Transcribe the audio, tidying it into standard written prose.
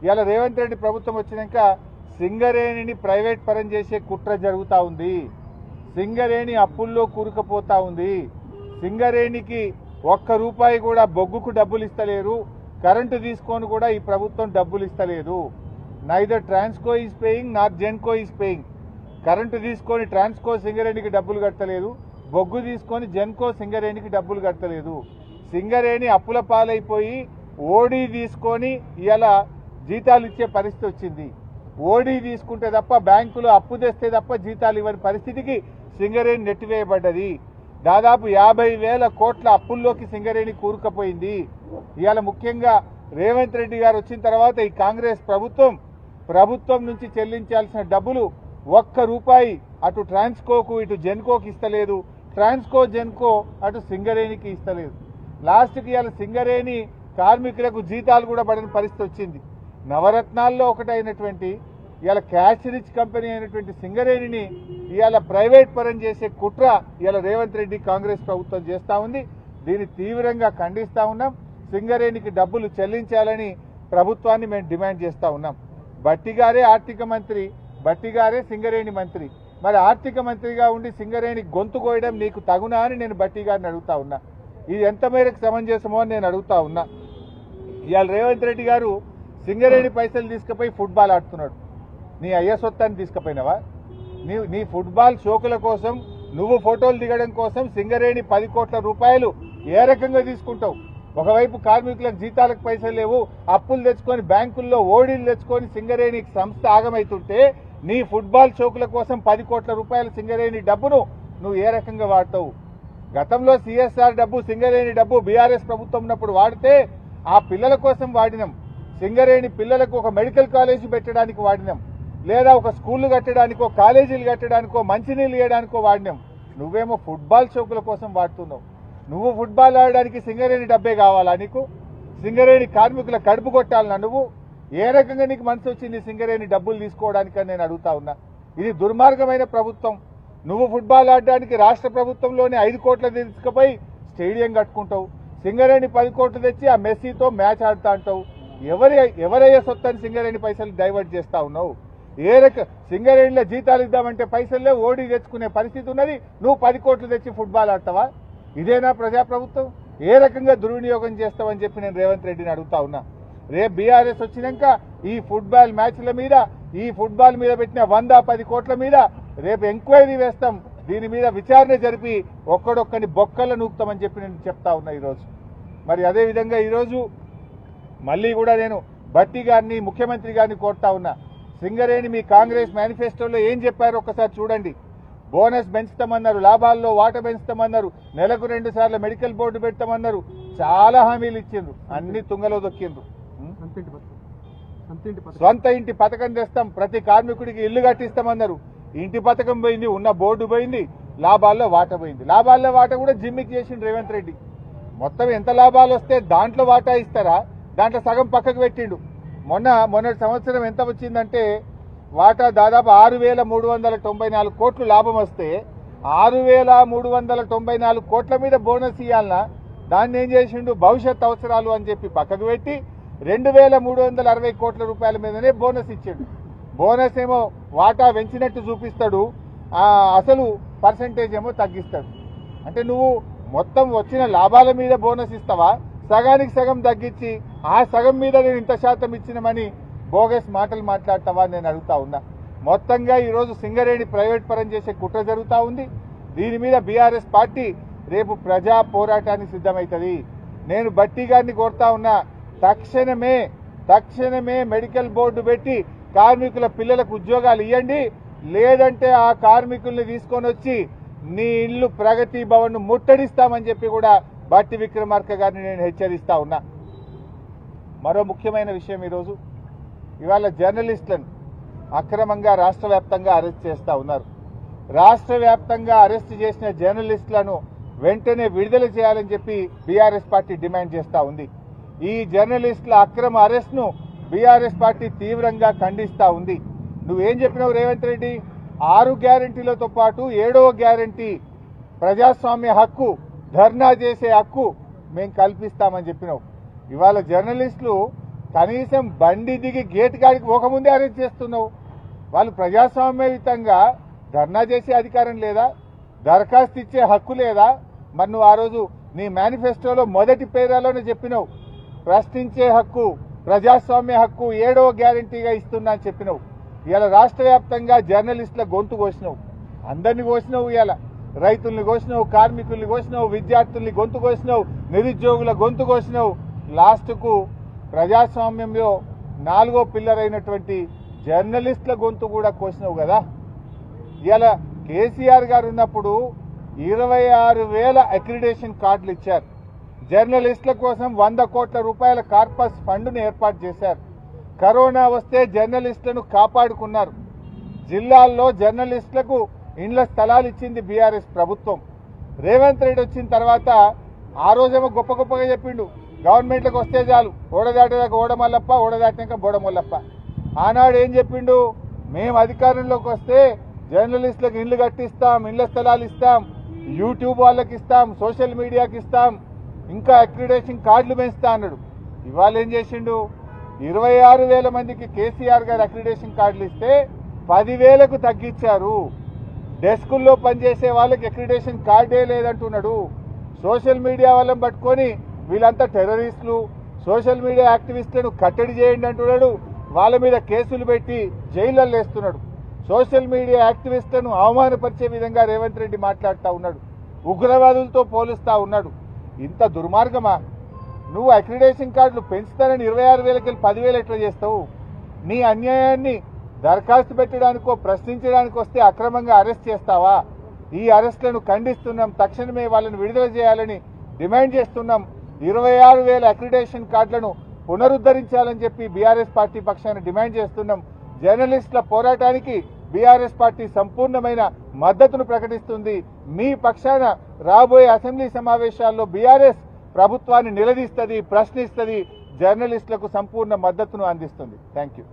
ఇవాళ రేవంత్ రెడ్డి ప్రభుత్వం వచ్చినాక సింగరేణిని ప్రైవేట్ పరం చేసే కుట్ర జరుగుతూ ఉంది. సింగరేణి అప్పుల్లో కూరుకుపోతా ఉంది. సింగరేణికి ఒక్క రూపాయి కూడా బొగ్గుకు డబ్బులు ఇస్తలేరు. కరెంటు తీసుకొని కూడా ఈ ప్రభుత్వం డబ్బులు ఇస్తలేదు. Neither Transco is paying not Genco is paying. Current తీసుకొని ట్రాన్స్కో సింగరేణికి డబ్బులు కట్టలేదు, బొగ్గు తీసుకొని జెన్కో సింగరేణికి డబ్బులు కట్టలేదు. సింగరేణి అప్పుల పాలైపోయి ఓడీ తీసుకొని ఇలా జీతాలు ఇచ్చే పరిస్థితి వచ్చింది. ఓడీ తీసుకుంటే తప్ప బ్యాంకులు అప్పు తెస్తే తప్ప జీతాలు ఇవ్వని పరిస్థితికి సింగరేణి నెట్టివేయబడ్డది. దాదాపు 50,000 కోట్ల అప్పుల్లోకి సింగరేణి కూరుకుపోయింది. ఇవాళ ముఖ్యంగా రేవంత్ రెడ్డి గారు వచ్చిన తర్వాత ఈ కాంగ్రెస్ ప్రభుత్వం నుంచి చెల్లించాల్సిన డబ్బులు ఒక్క రూపాయి అటు ట్రాన్స్కోకు ఇటు జెన్కోకి ఇస్తలేదు. ట్రాన్స్కో జెన్కో అటు సింగరేణికి ఇస్తలేదు. లాస్ట్కి ఇవాళ సింగరేణి కార్మికులకు జీతాలు కూడా పడిన పరిస్థితి వచ్చింది. నవరత్నాల్లో ఒకటైనటువంటి ఇవాళ క్యాష్ రిచ్ కంపెనీ అయినటువంటి సింగరేణిని ఇవాళ ప్రైవేట్ పరం చేసే కుట్ర ఇవాళ రేవంత్ రెడ్డి కాంగ్రెస్ ప్రభుత్వం చేస్తూ ఉంది. దీన్ని తీవ్రంగా ఖండిస్తూ ఉన్నాం. సింగరేణికి డబ్బులు చెల్లించాలని ప్రభుత్వాన్ని మేము డిమాండ్ చేస్తూ ఉన్నాం. భట్టి గారే ఆర్థిక మంత్రి, భట్టి గారే సింగరేణి మంత్రి. మరి ఆర్థిక మంత్రిగా ఉండి సింగరేణి గొంతు కోయడం నీకు తగునా అని నేను భట్టి గారిని అడుగుతా ఉన్నా. ఇది ఎంత మేరకు సమంజసమో అని నేను అడుగుతా ఉన్నా. ఇవాళ రేవంత్ రెడ్డి గారు సింగరేణి పైసలు తీసుకుపోయి ఫుట్బాల్ ఆడుతున్నాడు. నీ అయ్య సొత్తాన్ని తీసుకుపోయినావా? నీ ఫుట్బాల్ షోకుల కోసం నువ్వు ఫోటోలు దిగడం కోసం సింగరేణి 10 కోట్ల రూపాయలు ఏ రకంగా తీసుకుంటావు? ఒకవైపు కార్మికులకు జీతాలకు పైసలు లేవు, అప్పులు తెచ్చుకొని బ్యాంకుల్లో ఓడీలు తెచ్చుకొని సింగరేణి సంస్థ ఆగమైతుంటే నీ ఫుట్బాల్ షోకుల కోసం 10 కోట్ల రూపాయల సింగరేణి డబ్బును నువ్వు ఏ రకంగా వాడతావు? గతంలో సిఎస్ఆర్ డబ్బు సింగరేణి డబ్బు బీఆర్ఎస్ ప్రభుత్వం ఉన్నప్పుడు వాడితే ఆ పిల్లల కోసం వాడినాం. సింగరేణి పిల్లలకు ఒక మెడికల్ కాలేజీ పెట్టడానికి వాడినాం, లేదా ఒక స్కూళ్లు కట్టడానికో కాలేజీలు కట్టడానికో మంచినీళ్ళు ఇవ్వడానికో వాడినాం. నువ్వేమో ఫుట్బాల్ షోకుల కోసం వాడుతున్నావు. నువ్వు ఫుట్బాల్ ఆడడానికి సింగరేణి డబ్బే కావాలా నీకు? సింగరేణి కార్మికుల కడుపు కొట్టాలన్నా నువ్వు? ఏ రకంగా నీకు మనసు వచ్చింది సింగరేణి డబ్బులు తీసుకోవడానికని నేను అడుగుతా ఉన్నా. ఇది దుర్మార్గమైన ప్రభుత్వం. నువ్వు ఫుట్బాల్ ఆడడానికి రాష్ట్ర ప్రభుత్వంలోనే 5 కోట్ల తీసుకుపోయి స్టేడియం కట్టుకుంటావు. సింగరేణి 10 కోట్లు తెచ్చి ఆ మెస్సీతో మ్యాచ్ ఆడుతా అంటావు. ఎవరయ్యే సొత్తని సింగరేణి పైసలు డైవర్ట్ చేస్తా ఉన్నావు? సింగరేణిలో జీతాలు ఇద్దామంటే పైసల్లే ఓడి తెచ్చుకునే పరిస్థితి ఉన్నది. నువ్వు 10 కోట్లు తెచ్చి ఫుట్బాల్ ఆడతావా? ఇదేనా ప్రజాప్రభుత్వం? ఏ రకంగా దుర్వినియోగం చేస్తావని చెప్పి నేను రేవంత్ రెడ్డిని అడుగుతా ఉన్నా. రేపు బీఆర్ఎస్ వచ్చినాక ఈ ఫుట్బాల్ మ్యాచ్ల మీద, ఈ ఫుట్బాల్ మీద పెట్టిన 110 కోట్ల మీద రేపు ఎంక్వైరీ వేస్తాం. దీని మీద విచారణ జరిపి ఒక్కడొక్కని బొక్కల నూపుతామని చెప్పి నేను చెప్తా ఉన్నా ఈరోజు. మరి అదేవిధంగా ఈరోజు మళ్ళీ కూడా నేను భట్టి గారిని, ముఖ్యమంత్రి గారిని కోరుతా ఉన్నా. సింగరేణి మీ కాంగ్రెస్ మేనిఫెస్టోలో ఏం చెప్పారో ఒక్కసారి చూడండి. బోనస్ పెంచుతామన్నారు, లాభాల్లో వాట పెంచుతామన్నారు, నెలకు 2 సార్లు మెడికల్ బోర్డు పెడతామన్నారు. చాలా హామీలు ఇచ్చిండ్రు, అన్ని తుంగలో దొక్కిండ్రు. సొంత ఇంటి పథకం తెస్తాం, ప్రతి కార్మికుడికి ఇల్లు కట్టిస్తామన్నారు. ఇంటి పథకం పోయింది, ఉన్న బోర్డు పోయింది, లాభాల్లో వాట పోయింది. లాభాల్లో వాట కూడా జిమ్మికి చేసిండు రేవంత్ రెడ్డి. మొత్తం ఎంత లాభాలు వస్తే దాంట్లో వాటా ఇస్తారా? దాంట్లో సగం పక్కకు పెట్టిండు. మొన్నటి సంవత్సరం ఎంత వచ్చిందంటే వాటా దాదాపు 6,394 కోట్లు లాభం వస్తే 6,394 కోట్ల మీద బోనస్ ఇవ్వాలన్నా దాన్ని ఏం చేసిండు? భవిష్యత్ అవసరాలు అని చెప్పి పక్కకు పెట్టి 2,360 కోట్ల రూపాయల మీదనే బోనస్ ఇచ్చాడు. బోనస్ ఏమో వాటా పెంచినట్టు చూపిస్తాడు, అసలు పర్సంటేజ్ ఏమో తగ్గిస్తాడు. అంటే నువ్వు మొత్తం వచ్చిన లాభాల మీద బోనస్ ఇస్తావా? సగానికి సగం తగ్గించి ఆ సగం మీద నేను ఇంత శాతం ఇచ్చినమని బోగస్ మాటలు మాట్లాడతావా నేను అడుగుతా ఉన్నా. మొత్తంగా ఈరోజు సింగరేణి ప్రైవేట్ పరం చేసే కుట్ర జరుగుతూ ఉంది. దీని మీద బీఆర్ఎస్ పార్టీ రేపు ప్రజా పోరాటానికి సిద్ధమవుతుంది. నేను భట్టి గారిని కోరుతా ఉన్నా, తక్షణమే మెడికల్ బోర్డు పెట్టి కార్మికుల పిల్లలకు ఉద్యోగాలు ఇవ్వండి. లేదంటే ఆ కార్మికుల్ని తీసుకొని వచ్చి నీ ఇల్లు ప్రగతి భవన్ ను ముట్టడిస్తామని చెప్పి కూడా భట్టి విక్రమార్క గారిని నేను హెచ్చరిస్తా ఉన్నా. మరో ముఖ్యమైన విషయం, ఇవాళ జర్నలిస్టులను అక్రమంగా రాష్ట్ర వ్యాప్తంగా అరెస్ట్ చేస్తా ఉన్నారు. రాష్ట్ర వ్యాప్తంగా అరెస్ట్ చేసిన జర్నలిస్టులను వెంటనే విడుదల చేయాలని చెప్పి బీఆర్ఎస్ పార్టీ డిమాండ్ చేస్తా ఉంది. ఈ జర్నలిస్టుల అక్రమ అరెస్ట్ ను బీఆర్ఎస్ పార్టీ తీవ్రంగా ఖండిస్తా ఉంది. నువ్వేం చెప్పినావు రేవంత్ రెడ్డి? 6 గ్యారంటీలతో పాటు 7వ గ్యారంటీ ప్రజాస్వామ్య హక్కు, ధర్నా చేసే హక్కు మేము కల్పిస్తామని చెప్పినావు. ఇవాళ జర్నలిస్టులు కనీసం బండి దిగి గేట్ కాడికి పోకముందే అరెస్ట్ చేస్తున్నావు. వాళ్ళు ప్రజాస్వామ్యయుతంగా ధర్నా చేసే అధికారం లేదా? దరఖాస్తు ఇచ్చే హక్కు లేదా? మరి నువ్వు ఆ రోజు నీ మేనిఫెస్టోలో మొదటి పేరాలోనే చెప్పినావు, ప్రశ్నించే హక్కు, ప్రజాస్వామ్య హక్కు 7వ గ్యారంటీగా ఇస్తున్నా అని చెప్పినావు. ఇవాళ రాష్ట్ర వ్యాప్తంగా జర్నలిస్టుల గొంతు కోసినావు, అందరినీ కోసినావు. ఇవాళ రైతుల్ని కోసినావు, కార్మికుల్ని కోసినావు, విద్యార్థుల్ని గొంతు కోసినావు, నిరుద్యోగుల గొంతు కోసినావు. లాస్ట్కు ప్రజాస్వామ్యంలో 4వ పిల్లర్ అయినటువంటి జర్నలిస్టుల గొంతు కూడా కోసినావు కదా. ఇలా కేసీఆర్ గారు ఉన్నప్పుడు 26,000 అక్రిడేషన్ కార్డులు ఇచ్చారు. జర్నలిస్టుల కోసం 100 కోట్ల రూపాయల కార్పస్ ఫండ్ను ఏర్పాటు చేశారు. కరోనా వస్తే జర్నలిస్టులను కాపాడుకున్నారు. జిల్లాల్లో జర్నలిస్టులకు ఇండ్ల స్థలాలు ఇచ్చింది బీఆర్ఎస్ ప్రభుత్వం. రేవంత్ రెడ్డి వచ్చిన తర్వాత ఆ రోజేమో గొప్ప గొప్పగా చెప్పిండు, గవర్నమెంట్లకు వస్తే చాలు, ఓడదాటేదాకా ఓడమల్లప్ప, ఓడదాటినాక బోడమల్లప్ప. ఆనాడు ఏం చెప్పిండు, మేము అధికారంలోకి వస్తే జర్నలిస్టులకు ఇండ్లు కట్టిస్తాం, ఇండ్ల స్థలాలు ఇస్తాం, యూట్యూబ్ వాళ్ళకి ఇస్తాం, సోషల్ మీడియాకి ఇస్తాం, ఇంకా అక్రిడేషన్ కార్డులు పెంచుతా అన్నాడు. ఇవాళ ఏం చేసిండు, 26,000 మందికి కేసీఆర్ గారు అక్రిడేషన్ కార్డులు ఇస్తే 10,000కు తగ్గించారు. డెస్కుల్లో పనిచేసే వాళ్ళకి అక్రిడేషన్ కార్డే లేదంటున్నాడు. సోషల్ మీడియా వాళ్ళని పట్టుకొని వీళ్ళంతా టెర్రరిస్టులు, సోషల్ మీడియా యాక్టివిస్టులను కట్టడి చేయండి అంటున్నాడు. వాళ్ళ మీద కేసులు పెట్టి జైళ్ళల్లో వేస్తున్నాడు. సోషల్ మీడియా యాక్టివిస్టులను అవమానపరిచే విధంగా రేవంత్ రెడ్డి మాట్లాడుతూ ఉన్నాడు. ఉగ్రవాదులతో పోలుస్తా ఉన్నాడు. ఇంత దుర్మార్గమా? నువ్వు అక్రిడేషన్ కార్డులు పెంచుతానని 26,000కి 10,000 ఎట్లా చేస్తావు? నీ అన్యాయాన్ని దరఖాస్తు పెట్టడానికో ప్రశ్నించడానికి వస్తే అక్రమంగా అరెస్ట్ చేస్తావా? ఈ అరెస్టులను ఖండిస్తున్నాం. తక్షణమే వాళ్ళని విడుదల చేయాలని డిమాండ్ చేస్తున్నాం. 26,000 అక్రిడేషన్ కార్డులను పునరుద్ధరించాలని చెప్పి బీఆర్ఎస్ పార్టీ పక్షాన డిమాండ్ చేస్తున్నాం. జర్నలిస్టుల పోరాటానికి బీఆర్ఎస్ పార్టీ సంపూర్ణమైన మద్దతును ప్రకటిస్తుంది. మీ పక్షాన రాబోయే అసెంబ్లీ సమావేశాల్లో బీఆర్ఎస్ ప్రభుత్వాన్ని నిలదీస్తుంది, ప్రశ్నిస్తుంది, జర్నలిస్టులకు సంపూర్ణ మద్దతును అందిస్తుంది. Thank you.